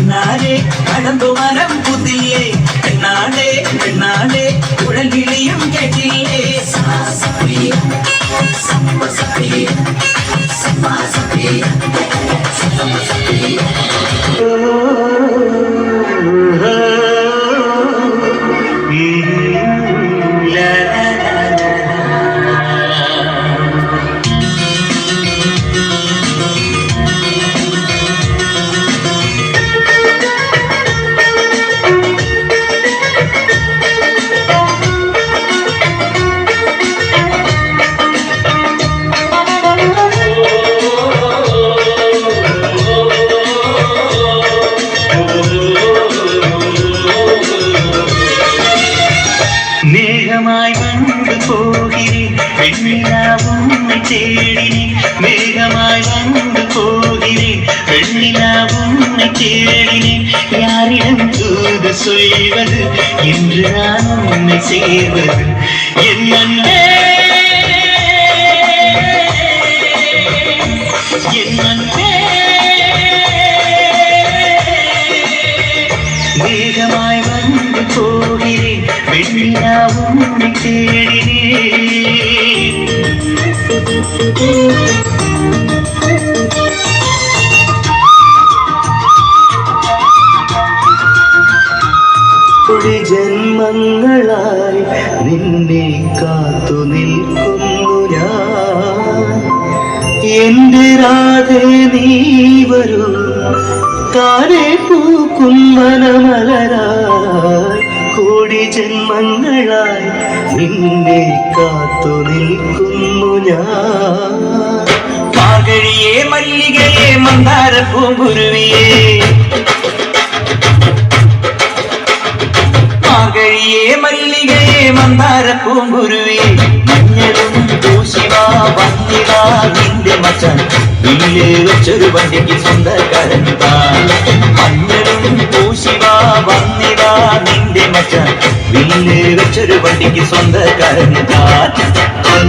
കണ്ണാരെ കടമ്പുമരം പുതിയേ പെണ്ണാടേ പെണ്ണാടേ കുഴൽവിളിയും കേട്ടില്ലേ മേഘമായി വന്നു പോകിരി പെണ്ണിലാവും തേടിനി മേഘമായി വന്നു പോകിരി പെണ്ണിലാവും തേടിനി யாரிடம் தூது சொல்வது என்று நான் உன்னை சேர்வது என் அன்பே என் அன்பே மேகமாய் வந்து போகிறேன் வெண்ணிலாவும் தேடினேன் ഒരു ജന്മങ്ങളായി നിന്നെ കാത്തു നിൽക്കുന്നു ഞാൻ എന്റെ രാധേ നീ വരൂ താരെ പൂക്കും മനമലരായി കോടി ജന്മങ്ങളായി നിന്നെ കാത്തു നിൽക്കുന്നു ഞാൻ മാർഗഴിയേ മല്ലികയെ മന്ദാര പൂങ്കുരുവിയേ മാർഗഴിയേ മല്ലികയെ മന്ദാര പൂങ്കുരുവിയേ മഞ്ഞളും പൂശിവാ വന്നിവാ നിന്റെ മച്ചാൻ വില്ല് വെച്ചൊരു വണ്ടിക്ക് സ്വന്തക്കാരൻ താൻ മഞ്ഞളും പൂശിവാ വന്നിവാ നിന്റെ മച്ചാൻ വില്ല് വെച്ചൊരു വണ്ടിക്ക് സ്വന്തക്കാരൻ താൻ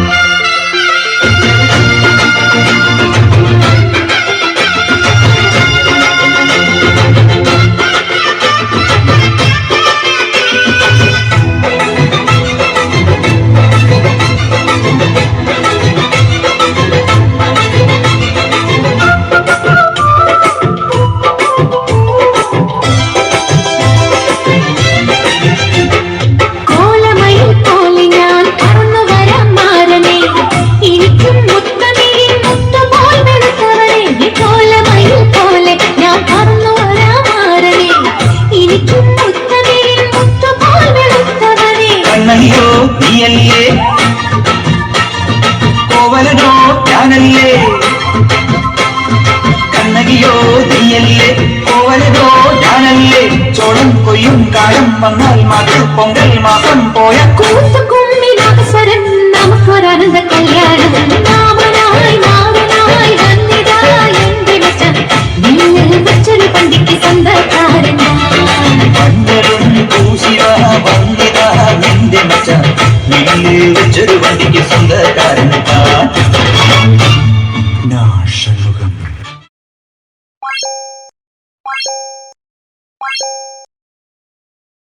കണ്ണനിയോ നീയല്ലേ കോവലനോ ഞാനല്ലേ കണ്ണകിയോ നീയല്ലേ കോവലനോ ഞാനല്ലേ ചോളം കൊയ്യും കാലം വന്നാൽ മകൾ പൊങ്കൽ മാസം പോയ കൂത്തുകുമ്മിനാഥസ്വരം നമുക്കൊരാനന്ദ കല്യാണം നാമനായി നാമനായി വന്നിതാ എന്റെ മച്ചാൻ വില്ലിൽ വെച്ചൊരു പണ്ടിക്ക് സ്വന്തക്കാരൻ മഞ്ഞളും പൂശിവാ വന്നിതാ നിന്റെ മച്ചാൻ വില്ല് വെച്ചൊരു